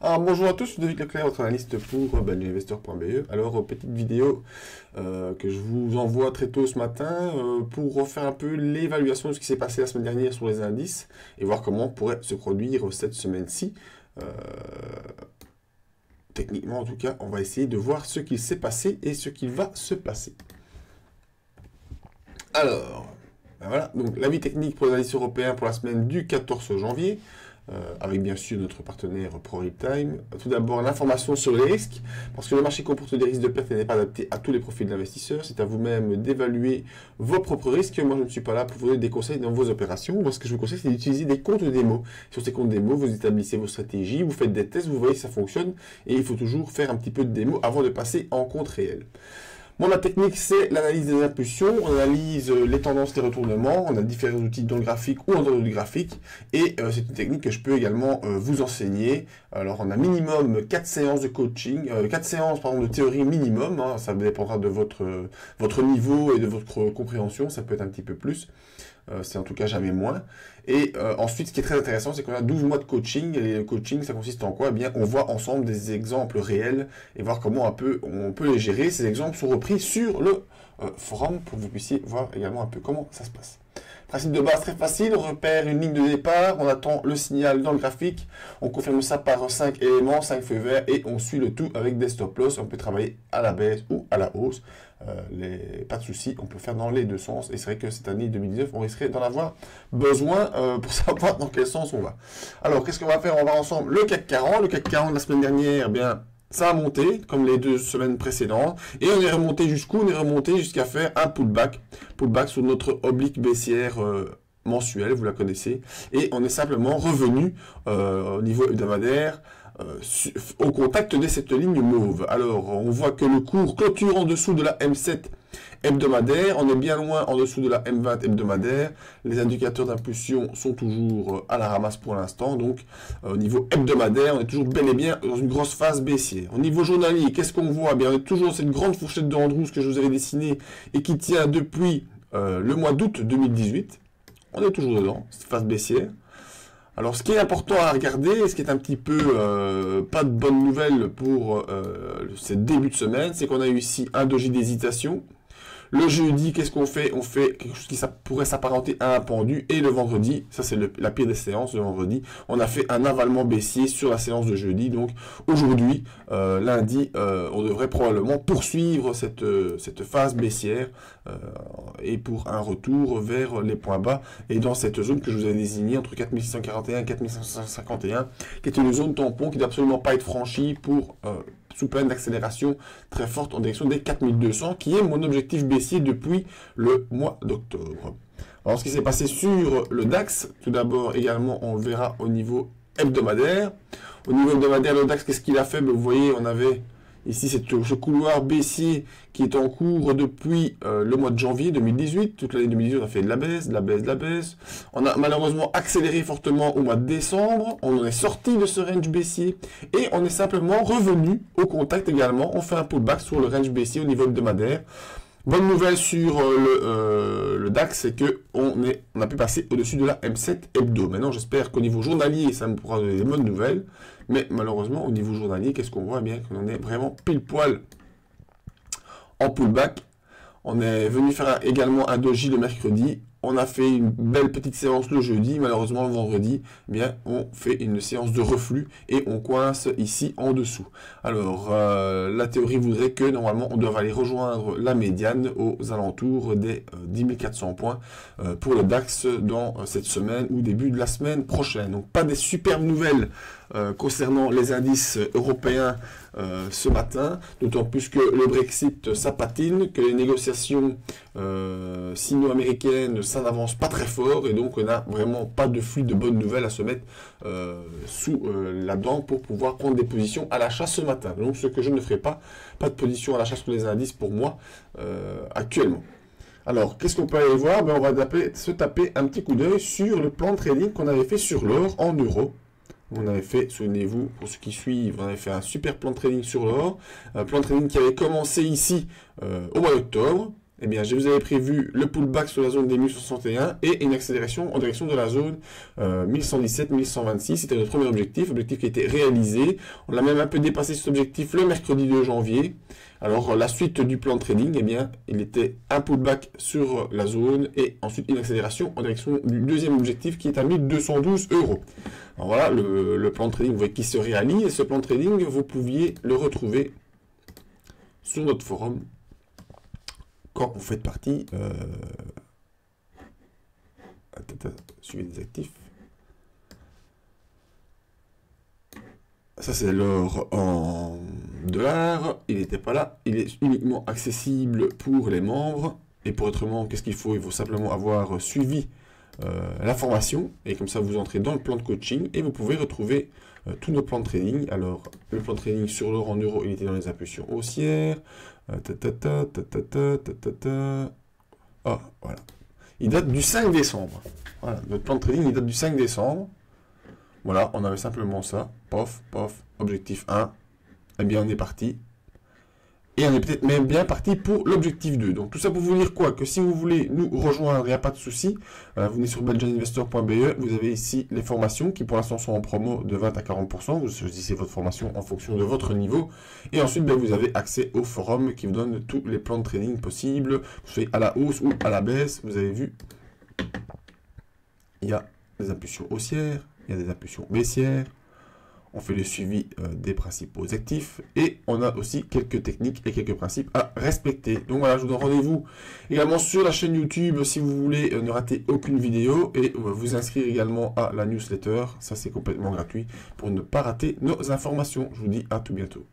Alors, bonjour à tous, je suis David Leclerc, votre analyste pour investor.be. Alors, petite vidéo que je vous envoie très tôt ce matin pour refaire un peu l'évaluation de ce qui s'est passé la semaine dernière sur les indices et voir comment on pourrait se produire cette semaine-ci. Techniquement, en tout cas, on va essayer de voir ce qu'il s'est passé et ce qu'il va se passer. Alors, ben voilà, donc l'avis technique pour les indices européens pour la semaine du 14 janvier. Avec bien sûr notre partenaire ProRiptime. Tout d'abord, l'information sur les risques, parce que le marché comporte des risques de perte et n'est pas adapté à tous les profils de l'investisseur. C'est à vous-même d'évaluer vos propres risques. Moi, je ne suis pas là pour vous donner des conseils dans vos opérations. Moi, ce que je vous conseille, c'est d'utiliser des comptes démo. Sur ces comptes démo, vous établissez vos stratégies, vous faites des tests, vous voyez si ça fonctionne, et il faut toujours faire un petit peu de démo avant de passer en compte réel. Bon, la technique, c'est l'analyse des impulsions, on analyse les tendances, les retournements, on a différents outils dans le graphique ou en dehors du graphique, et c'est une technique que je peux également vous enseigner. Alors, on a minimum 4 séances de coaching, 4 séances de théorie minimum, hein, ça dépendra de votre niveau et de votre compréhension, ça peut être un petit peu plus. C'est en tout cas jamais moins. Et ensuite, ce qui est très intéressant, c'est qu'on a 12 mois de coaching. Et le coaching, ça consiste en quoi? Eh bien, on voit ensemble des exemples réels et voir comment on peut les gérer. Ces exemples sont repris sur le forum pour que vous puissiez voir également un peu comment ça se passe. Principe de base très facile, on repère une ligne de départ, on attend le signal dans le graphique, on confirme ça par 5 éléments, 5 feux verts et on suit le tout avec des stop loss. On peut travailler à la baisse ou à la hausse, pas de souci, on peut faire dans les deux sens et c'est vrai que cette année 2019 on risquerait d'en avoir besoin pour savoir dans quel sens on va. Alors qu'est-ce qu'on va faire? On va ensemble le CAC 40, la semaine dernière, eh bien ça a monté, comme les 2 semaines précédentes, et on est remonté jusqu'où? On est remonté jusqu'à faire un pullback sur notre oblique baissière mensuelle, vous la connaissez, et on est simplement revenu au niveau hebdomadaire, au contact de cette ligne mauve. Alors, on voit que le cours clôture en dessous de la M7 hebdomadaire, on est bien loin en dessous de la M20 hebdomadaire, les indicateurs d'impulsion sont toujours à la ramasse pour l'instant, donc au niveau hebdomadaire, on est toujours bel et bien dans une grosse phase baissière. Au niveau journalier, qu'est-ce qu'on voit? Bien, on est toujours dans cette grande fourchette d'Andrews que je vous avais dessinée et qui tient depuis le mois d'août 2018, on est toujours dedans, cette phase baissière. Alors, ce qui est important à regarder, ce qui est un petit peu pas de bonne nouvelle pour ce début de semaine, c'est qu'on a eu ici un doji d'hésitation. Le jeudi, qu'est-ce qu'on fait? On fait quelque chose qui pourrait s'apparenter à un pendu. Et le vendredi, ça c'est la pire des séances, le vendredi, on a fait un avalement baissier sur la séance de jeudi. Donc aujourd'hui, lundi, on devrait probablement poursuivre cette phase baissière et pour un retour vers les points bas. Et dans cette zone que je vous ai désignée, entre 4641 et 4551, qui est une zone tampon qui ne doit absolument pas être franchie pour... sous peine d'accélération très forte en direction des 4200, qui est mon objectif baissier depuis le mois d'octobre. Alors, ce qui s'est passé sur le DAX, tout d'abord, également, on le verra au niveau hebdomadaire. Au niveau hebdomadaire, le DAX, qu'est-ce qu'il a fait? Vous voyez, on avait ici ce couloir baissier qui est en cours depuis le mois de janvier 2018. Toute l'année 2018, on a fait de la baisse, de la baisse, de la baisse. On a malheureusement accéléré fortement au mois de décembre. On en est sorti de ce range baissier et on est simplement revenu au contact également. On fait un pullback sur le range baissier au niveau hebdomadaire. Bonne nouvelle sur le DAX, c'est que on a pu passer au-dessus de la M7 hebdo. Maintenant, j'espère qu'au niveau journalier, ça me pourra donner des bonnes nouvelles. Mais malheureusement, au niveau journalier, qu'est-ce qu'on voit? Eh bien, qu'on en est vraiment pile poil en pullback. On est venu faire également un doji le mercredi. On a fait une belle petite séance le jeudi. Malheureusement, le vendredi, eh bien, on fait une séance de reflux et on coince ici en dessous. Alors, la théorie voudrait que normalement, on doit aller rejoindre la médiane aux alentours des 10 400 points pour le DAX dans cette semaine ou début de la semaine prochaine. Donc, pas des superbes nouvelles concernant les indices européens ce matin, d'autant plus que le Brexit ça patine, que les négociations sino-américaines ça n'avance pas très fort et donc on n'a vraiment pas de flux de bonnes nouvelles à se mettre sous la dent pour pouvoir prendre des positions à l'achat ce matin. Donc ce que je ne ferai pas de position à l'achat sur les indices pour moi actuellement. Alors, qu'est-ce qu'on peut aller voir? Ben, on va se taper un petit coup d'œil sur le plan de trading qu'on avait fait sur l'or en euros. On avait fait, souvenez-vous, pour ceux qui suivent, on avait fait un super plan de trading sur l'or. Un plan de trading qui avait commencé ici au mois d'octobre. eh bien, je vous avais prévu le pullback sur la zone des 1161 et une accélération en direction de la zone 1117-1126. C'était notre premier objectif qui a été réalisé. On a même un peu dépassé cet objectif le mercredi 2 janvier. Alors, la suite du plan de trading, eh bien, il était un pullback sur la zone et ensuite une accélération en direction du deuxième objectif qui est à 1212 €. Alors voilà, le plan de trading, vous voyez, qui se réalise. Et ce plan de trading, vous pouviez le retrouver sur notre forum quand vous faites partie, suivez des actifs. Ça, c'est l'or en dollars. Il n'était pas là. Il est uniquement accessible pour les membres. Et pour être membre, qu'est-ce qu'il faut? Il faut simplement avoir suivi la formation. Et comme ça, vous entrez dans le plan de coaching et vous pouvez retrouver tous nos plans de trading. Alors, le plan de trading sur l'or en euros, il était dans les impulsions haussières. Ah, voilà. Il date du 5 décembre. Voilà, notre plan de trading, il date du 5 décembre. Voilà, on avait simplement ça. Pof, pof, objectif 1. Eh bien, on est parti. Et on est peut-être même bien parti pour l'objectif 2. Donc, tout ça pour vous dire quoi? Que si vous voulez nous rejoindre, il n'y a pas de souci. Vous venez sur belgianinvestor.be. Vous avez ici les formations qui, pour l'instant, sont en promo de 20 à 40%. Vous choisissez votre formation en fonction de votre niveau. Et ensuite, ben, vous avez accès au forum qui vous donne tous les plans de trading possibles. Que ce soit à la hausse ou à la baisse. Vous avez vu, il y a des impulsions haussières, il y a des impulsions baissières. On fait le suivi des principaux actifs et on a aussi quelques techniques et quelques principes à respecter. Donc voilà, je vous donne rendez-vous également sur la chaîne YouTube si vous voulez ne rater aucune vidéo et vous inscrire également à la newsletter. Ça, c'est complètement gratuit pour ne pas rater nos informations. Je vous dis à tout bientôt.